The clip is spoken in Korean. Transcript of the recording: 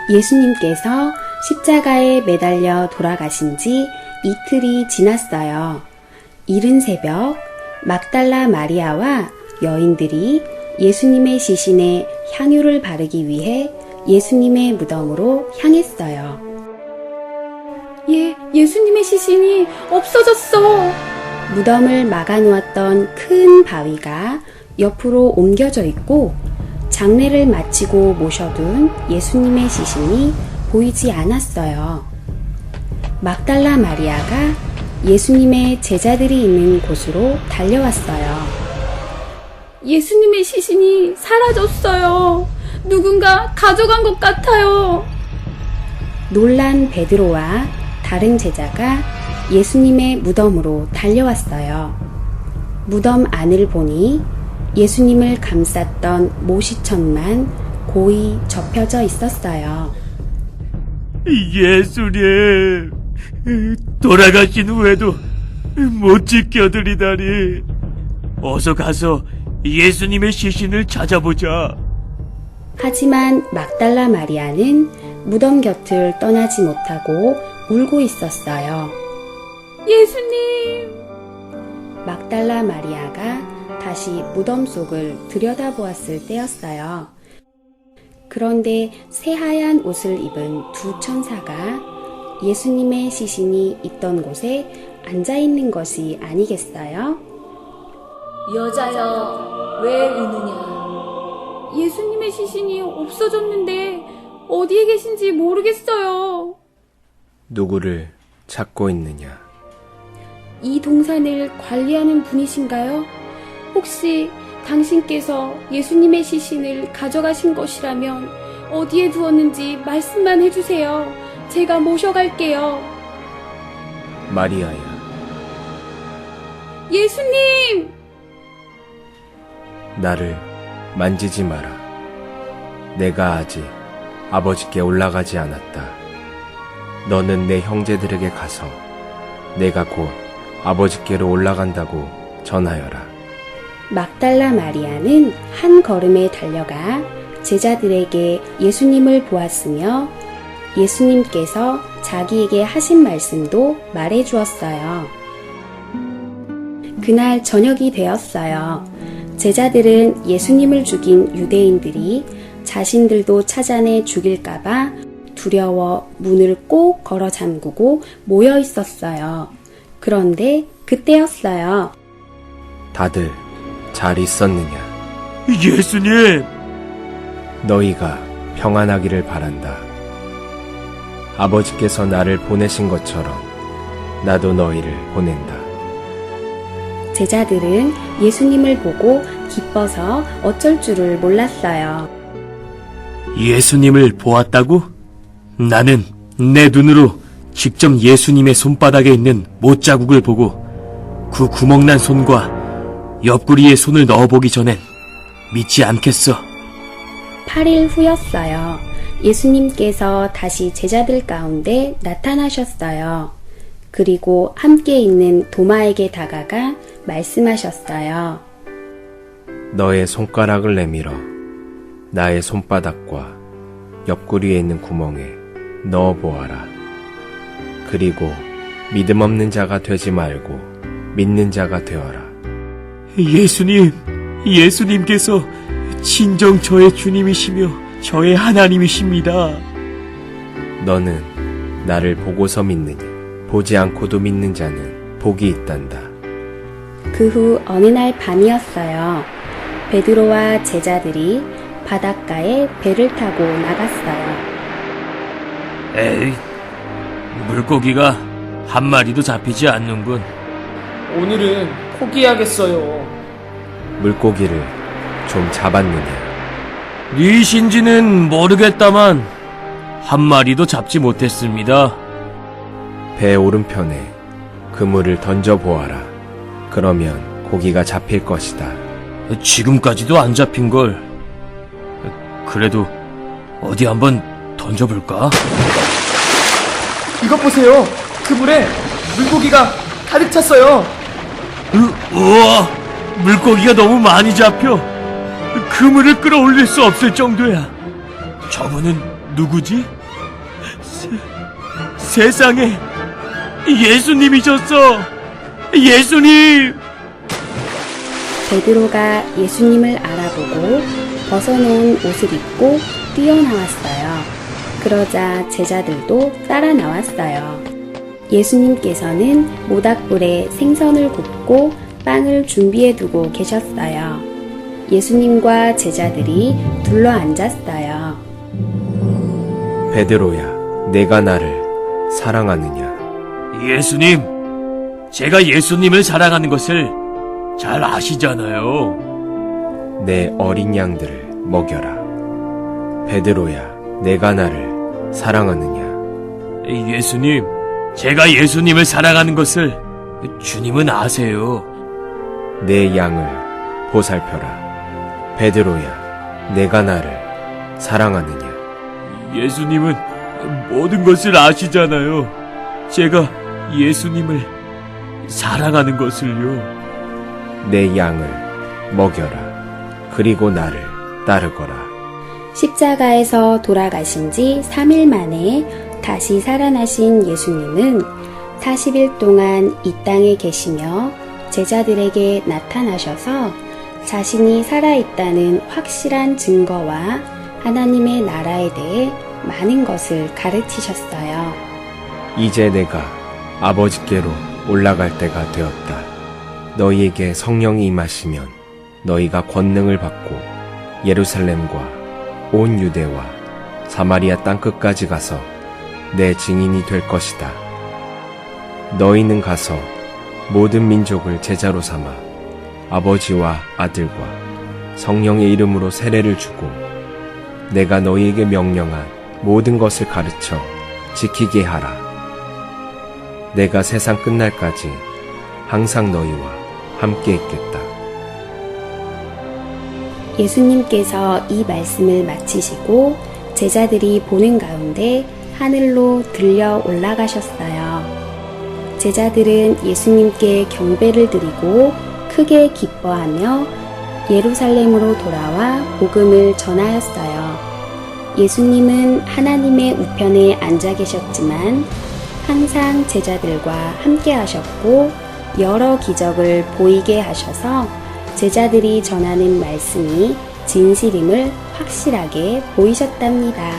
예수님께서 십자가에 매달려 돌아가신 지 이틀이 지났어요. 이른 새벽 막달라 마리아와 여인들이 예수님의 시신에 향유를 바르기 위해 예수님의 무덤으로 향했어요. 예수님의 시신이 없어졌어. 무덤을 막아놓았던 큰 바위가 옆으로 옮겨져 있고 장례를 마치고 모셔둔 예수님의 시신이 보이지 않았어요. 막달라 마리아가 예수님의 제자들이 있는 곳으로 달려왔어요. 예수님의 시신이 사라졌어요. 누군가 가져간 것 같아요. 놀란 베드로와 다른 제자가 예수님의 무덤으로 달려왔어요. 무덤 안을 보니 예수님을 감쌌던 모시천만 고이 접혀져 있었어요. 예수님, 돌아가신 후에도 못 지켜드리다니. 어서 가서 예수님의 시신을 찾아보자. 하지만 막달라 마리아는 무덤 곁을 떠나지 못하고 울고 있었어요. 예수님! 막달라 마리아가 다시 무덤 속을 들여다보았을 때였어요. 그런데 새하얀 옷을 입은 두 천사가 예수님의 시신이 있던 곳에 앉아 있는 것이 아니겠어요? 여자여, 왜 우느냐? 예수님의 시신이 없어졌는데 어디에 계신지 모르겠어요. 누구를 찾고 있느냐? 이 동산을 관리하는 분이신가요? 혹시 당신께서 예수님의 시신을 가져가신 것이라면 어디에 두었는지 말씀만 해주세요. 제가 모셔갈게요. 마리아야. 예수님! 나를 만지지 마라. 내가 아직 아버지께 올라가지 않았다. 너는 내 형제들에게 가서 내가 곧 아버지께로 올라간다고 전하여라. 막달라 마리아는 한 걸음에 달려가 제자들에게 예수님을 보았으며 예수님께서 자기에게 하신 말씀도 말해 주었어요. 그날 저녁이 되었어요. 제자들은 예수님을 죽인 유대인들이 자신들도 찾아내 죽일까봐 두려워 문을 꼭 걸어 잠그고 모여 있었어요. 그런데 그때였어요. 다들 잘 있었느냐? 예수님! 너희가 평안하기를 바란다. 아버지께서 나를 보내신 것처럼 나도 너희를 보낸다. 제자들은 예수님을 보고 기뻐서 어쩔 줄을 몰랐어요. 예수님을 보았다고? 나는 내 눈으로 직접 예수님의 손바닥에 있는 못자국을 보고 그 구멍난 손과 옆구리에 손을 넣어보기 전엔 믿지 않겠어. 8일 후였어요. 예수님께서 다시 제자들 가운데 나타나셨어요. 그리고 함께 있는 도마에게 다가가 말씀하셨어요. 너의 손가락을 내밀어 나의 손바닥과 옆구리에 있는 구멍에 넣어보아라. 그리고 믿음 없는 자가 되지 말고 믿는 자가 되어라. 예수님, 예수님께서 진정 저의 주님이시며 저의 하나님이십니다. 너는 나를 보고서 믿느냐? 보지 않고도 믿는 자는 복이 있단다. 그 후 어느 날 밤이었어요. 베드로와 제자들이 바닷가에 배를 타고 나갔어요. 에이, 물고기가 한 마리도 잡히지 않는군. 오늘은 포기하겠어요. 물고기를 좀 잡았느냐? 니신지는 모르겠다만 한 마리도 잡지 못했습니다. 배 오른편에 그물을 던져보아라. 그러면 고기가 잡힐 것이다. 지금까지도 안 잡힌걸. 그래도 어디 한번 던져볼까? 이것 보세요. 그물에 물고기가 가득 찼어요. 우와, 물고기가 너무 많이 잡혀 그물을 끌어올릴 수 없을 정도야. 저분은 누구지? 세상에 예수님이셨어! 예수님! 베드로가 예수님을 알아보고 벗어놓은 옷을 입고 뛰어나왔어요. 그러자 제자들도 따라 나왔어요. 예수님께서는 모닥불에 생선을 굽고 빵을 준비해 두고 계셨어요. 예수님과 제자들이 둘러 앉았어요. 베드로야, 내가 나를 사랑하느냐? 예수님, 제가 예수님을 사랑하는 것을 잘 아시잖아요. 내 어린 양들을 먹여라. 베드로야, 내가 나를 사랑하느냐? 예수님, 제가 예수님을 사랑하는 것을 주님은 아세요. 내 양을 보살펴라. 베드로야, 내가 나를 사랑하느냐? 예수님은 모든 것을 아시잖아요. 제가 예수님을 사랑하는 것을요. 내 양을 먹여라. 그리고 나를 따르거라. 십자가에서 돌아가신 지 3일 만에 다시 살아나신 예수님은 40일 동안 이 땅에 계시며 제자들에게 나타나셔서 자신이 살아있다는 확실한 증거와 하나님의 나라에 대해 많은 것을 가르치셨어요. 이제 내가 아버지께로 올라갈 때가 되었다. 너희에게 성령이 임하시면 너희가 권능을 받고 예루살렘과 온 유대와 사마리아 땅끝까지 가서 내 증인이 될 것이다. 너희는 가서 모든 민족을 제자로 삼아 아버지와 아들과 성령의 이름으로 세례를 주고 내가 너희에게 명령한 모든 것을 가르쳐 지키게 하라. 내가 세상 끝날까지 항상 너희와 함께 있겠다. 예수님께서 이 말씀을 마치시고 제자들이 보는 가운데 하늘로 들려 올라가셨어요. 제자들은 예수님께 경배를 드리고 크게 기뻐하며 예루살렘으로 돌아와 복음을 전하였어요. 예수님은 하나님의 우편에 앉아 계셨지만 항상 제자들과 함께 하셨고 여러 기적을 보이게 하셔서 제자들이 전하는 말씀이 진실임을 확실하게 보이셨답니다.